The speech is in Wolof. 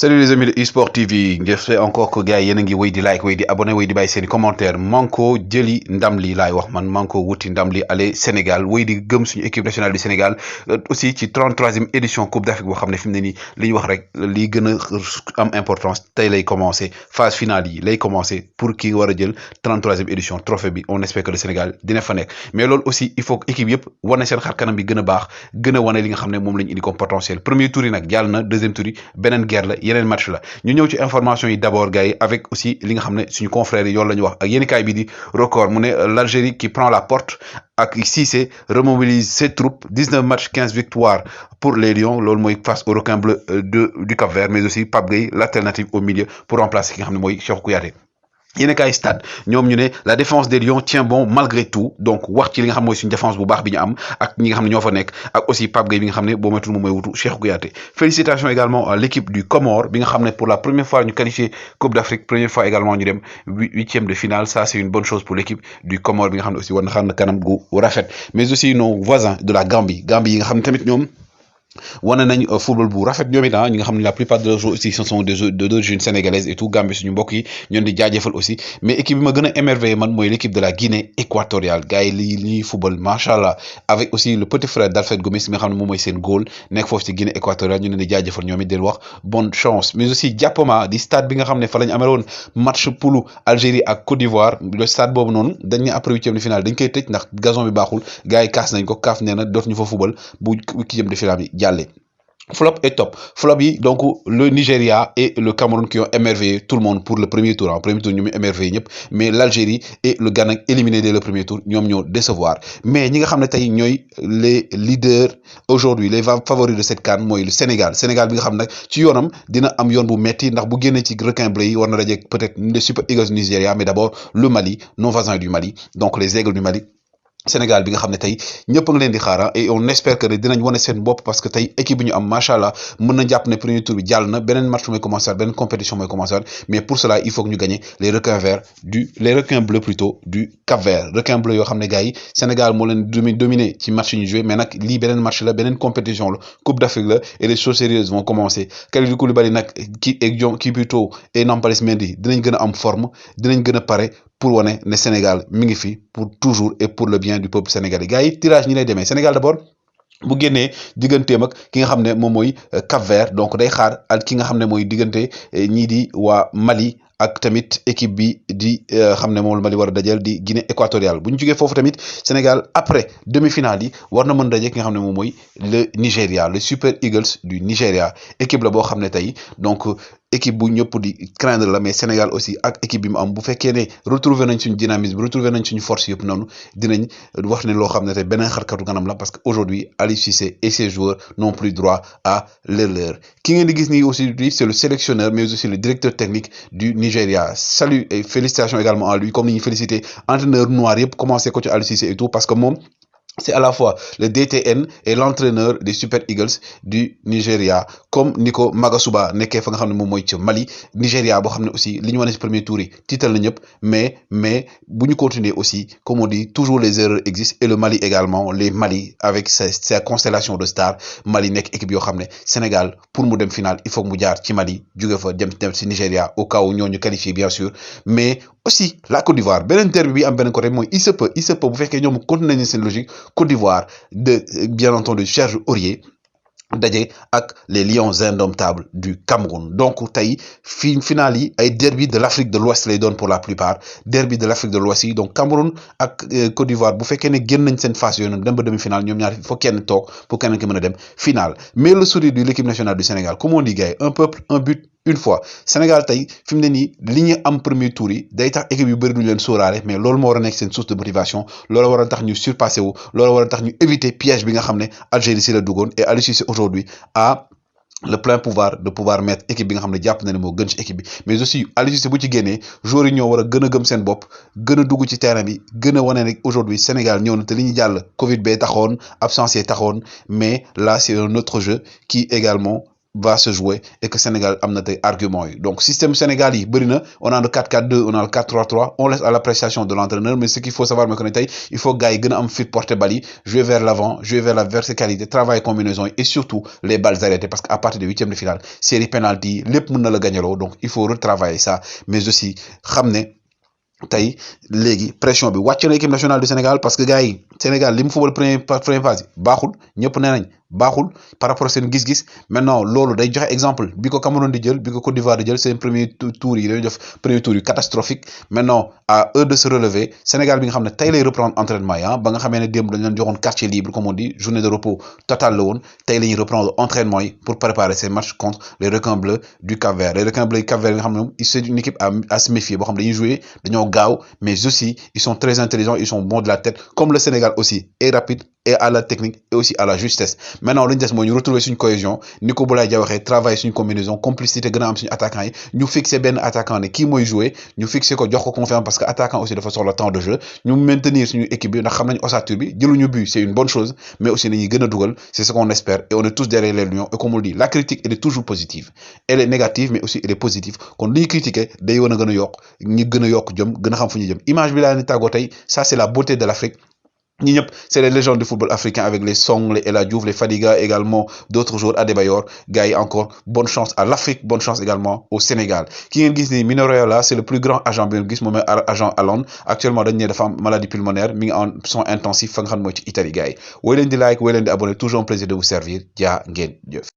Salut les amis de eSport TV, j'espère encore que gars yéen a ngi wéy di like wéy di abonné wéy di bàyyi seen commentaire manko jëli ndam li laay wax man manko wuti ndam li allez Sénégal wéy di gëm suñu équipe nationale du Sénégal aussi ci 33e édition Coupe d'Afrique boo xam ne fi mu ne nii li ñu wax rek li gën a am importance tey lay commencé phase finale yi lay commencé pour ki war a jël 33e édition trophée bi on espère que le Sénégal dina fa nekk mais loolu aussi il faut que équipe yëpp wane seen xar kanam bi gën a baax gën a wane li nga xam ne moom la ñu indi comme potentiel premier tour yi nag jàll na deuxième tour yi beneen guerre la yeneen match la ñu ñëw ci information yi d'abord gars yi avec aussi li nga xam ne suñu confrères yi yoon la ñu wax ak yéenekaay bi di record mu ne l'Algérie qui prend la porte ak Cissé remobilise ses troupes 19 matchs 15 victoires pour les Lions loolu mooy face au requin bleu du Cap-Vert mais aussi Pape Gueye l'alternative au milieu pour remplacer ki nga xam ne mooy Cheikhou Kouyaté yéen a kaay stade ñoom ñu ne la défense des Lions tient bon malgré tout donc wax ci li nga xam mooy suñu défense bu baax bi ñu am ak ñi nga xam ne ñoo fa nekk ak aussi Pape Gueye bi nga xam ne boo moytul moom mooy wutu Cheikhou Kouyaté félicitations également à l'équipe du Comore bi nga xam ne pour la première fois ñu qualifié Coupe d'Afrique première fois également ñu dem huitième de finale ça c'est une bonne chose pour l'équipe du Comore bi nga xam ne aussi war na xam ne kanam gu rafet mais aussi nos voisins de la Gambie Gambie yi nga xam ne tamit ñoom wane nañ football bu rafet ñoom it ñi nga xam ne la plupart de leurs joueurs aussi ce sont de jeunes sénégalaises et tout Gambie suñu mbokk yi ñoon di jaajëfal aussi mais équipe bi ma gën a émerveillé man mooy l'équipe de la Guinée équatoriale gars yi li ñuy football machallah avec aussi le petit frère d'Alfred Gomis mi nga xam ne moom mooy seen góol nekk foofu ci Guinée équatoriale ñu leen di jaajëfal ñoom it di wax bonne chance mais aussi jàppama di stade bi nga xam ne fa lañ amee woon match poulu Algérie ak Côte d'Ivoire le stade boobu noonu dañ ne après huitième de finale dañ koy tëj ndax gazon bi baaxul gars yi kaas nañ ko kaaf nee na dootuñu fa football bu huitième de finale bi jàllee flop et top flop yi donc le Nigeria et le Cameroun qui ont émerveillé tout le monde pour le premier tour en premier tour ñu émerveillé ñëpp mais l'Algérie et le Ghana éliminé dès le premier tour ñoom ñoo décevoir mais ñi nga xam ne tey ñooy les leaders aujourd'hui les favoris de cette CAN mooy le Sénégal Sénégal bi nga xam nag ci yoonam dina am yoon bu metti ndax bu génnee ci requin bleu yi war na dajeek peut-être les Super Eagles du Nigeria mais d'abord le Mali nos voisins du Mali donc les Aigles du Mali Sénégal bi nga xam ne tey ñëpp a ngi leen di xaar et on espère que dinañ wane seen bopp parce que tey équipe bi ñu am macha allah mën na jàpp ne premier tour bi jàll na beneen match mooy commencer beneen compétition mooy commencer mais pour cela il faut que ñu gagner les requins bleus plutôt du Cap-Vert requins bleus yoo xam ne gars yi Sénégal moo leen dominé ci match yi ñu joué mais nag lii beneen match la beneen compétition la Coupe d'Afrique la et les choses sérieuses vont commencer Kalidou Koulibaly nag kii plutôt et Nampalys Mendy dinañ gën a am forme dinañ gën a pare pour wane ne Sénégal mi ngi fi pour toujours et pour le bien du peuple sénégalais gars yi tirage ñi lay demee Sénégal d'abord bu génnee digganteem ak ki nga xam ne moom mooy Cap-Vert donc day xaar ak ki nga xam ne mooy diggante ñii di waa Mali ak tamit équipe bi di xam ne moom la Mali war a dajal di Guinée équatoriale bu ñu jógee foofu tamit Sénégal après demi-finale yi war na mën daje ki nga xam ne moom mooy le Nigeria le Super Eagles du Nigeria équipe la boo xam ne tey donc équipe bu ñëpp di craindre la mais Sénégal aussi ak équipe bi mu am bu fekkee ne retrouver nañ suñu dynamisme retrouver nañ suñu force yëpp noonu dinañ wax ne loo xam ne tey beneen xarkatu kanam la parce que aujourd'hui Aliou Cissé et ses joueurs n'ont plus droit à l'erreur ki ngeen di gis nii aussi c'est le sélectionneur mais aussi le directeur technique du Nigeria salut et félicitations également à lui comme ni ñu félicité entraîneur noir yëpp commencé ko ci Aliou Cissé et tout parce que moom c'est à la fois le DTN et l'entraîneur des Super Eagles du Nigeria comme ni ko Magasuba nekkee fa nga xam ne moom mooy ci Mali Nigeria boo xam ne aussi li ñu wane ci premier tour yi tiital na ñëpp mais bu ñu continuer aussi comme on dit toujours les erreurs existent et le Mali également les Mali avec sa constellation de stars Mali nekk équipe yoo xam ne Sénégal pour mu dem finale il faut que mu jaar ci Mali jóge fa dem ci Nigeria au cas où ñooñu qualifié bien sûr mais aussi la Côte d'Ivoire beneen derby bi am beneen côté mooy il se peut bu fekkee ñoom continuer nañu seen logique Côte d'Ivoire de bien entendu Serge Aurier daje ak les Lions indomptables du Cameroun donc tey finale yi ay derby de l'Afrique de l'Ouest lay doon pour la plupart derby de l'Afrique de l'Ouest yi donc Cameroun ak Côte d'Ivoire bu fekkee ne génn nañ seen phase yooyu noonu dem ba demi-finale ñoom ñaar il faut kenn toog pour kenn ki mën a dem finale mais le sourire de l'équipe nationale du Sénégal comme on dit gars yi un peuple un but une fois Sénégal tey fi mu ne nii li ñu am premier tour yi day tax équipe yu bëri duñ leen sóoraale mais loolu moo war a nekk seen source de motivation loolu war a tax ñu surpasser wu loolu war a tax ñu éviter piège bi nga xam ne Algérie si la duggoon et Aliou Cissé aujourd'hui a le plein pouvoir de pouvoir mettre équipe bi nga xam ne jàpp na ne moo gën ci équipe bi mais aussi Aliou Cissé bu ci génnee joueurs yi ñoo war a gën a gëm seen bopp gën a dugg ci terrain bi gën a wane ne aujourd'hui Sénégal ñëw na te li ñu jàll Covid bee taxoon absence yi taxoon mais là c'est un autre jeu qui également va se jouer et que Sénégal am na tey argument yi donc système Sénégal yi bëri na on a le 4-4-2 on a le 4-3-3 on laisse à l'appréciation de l'entraîneur mais ce qu'il faut savoir mooy que ne tey il faut gars yi gën a am fit porter balle yi jouer vers l'avant jouer vers la verticalité travailler combinaison et surtout les balles arrêtées parce que à partir de huitième de finale série penalty lépp mën na la gagnaloo donc il faut retravailler ça mais aussi xam ne tey léegi pression bi wàcc na équipe nationale du Sénégal parce que gars yi Sénégal li mu football premier phase baaxul ñëpp nee nañ baaxul par rapport seen gis-gis maintenant loolu day joxe exemple bi ko Cameroun di jël bi ko Côte d'Ivoire di jël seen premier tour yi dañuy def premier tour yu catastrophique maintenant à eux de se relever Sénégal bi nga xam ne tey lay reprendre entraînement yi ba nga xamee ne démb dañ leen joxoon quartier libre comme on dit journée de repos total la woon tey la ñuy reprendre entraînement yi pour préparer ces matchs contre les requins bleus du Cap-Vert les requins bleus du Cap-Vert nga xam ne moom c'est une équipe à se méfier boo xam dañuy jouer dañoo gaaw mais aussi ils sont très intelligents ils sont bons de la tête comme le Sénégal aussi est rapide et à la technique et aussi à la justesse maintenant lu ñu des mooy ñu retrouver suñu cohésion ni ko Boulaye Dia waxee travailler suñu combinaison complicité gën a am suñu attaquant yi ñu fixer benn attaquant ne kii mooy jouer ñu fixer ko jox ko confiance parce que attaquant aussi dafa soxla temps de jeu ñu maintenir suñu équipe bi ndax xam nañu ossature bi jëluñu but c'est une bonne chose mais aussi nañuy gën a dugal c'est ce qu'on espère et on est tous derrière les lions et comme on le dit la critique elle est toujours positive elle est négative mais aussi elle est positive kon li ñu critiquer day wan a gën a yokk ñu gën a yokk jëm gën a xam fu ñu jëm image bi laa ni tàggoo tey ça c'est la beauté de l'Afrique ñi ñëpp c'est les légendes du football africain avec les Song les El Hadji Diouf les Fadiga également d'autres joueurs Adebayor gars yi encore bonne chance à l'Afrique bonne chance également au Sénégal ki ngeen gis ni Mino Raiola c'est le plus grand agent bi ngeen gis moom mooy agent à Londres actuellement dañ ne dafa am maladie pulmonaire mi ngi en soins intensifs fa nga xam mooy ci Italie gars yi woy leen di like woy leen di abonné toujours un plaisir de vous servir jaa ngeen jëf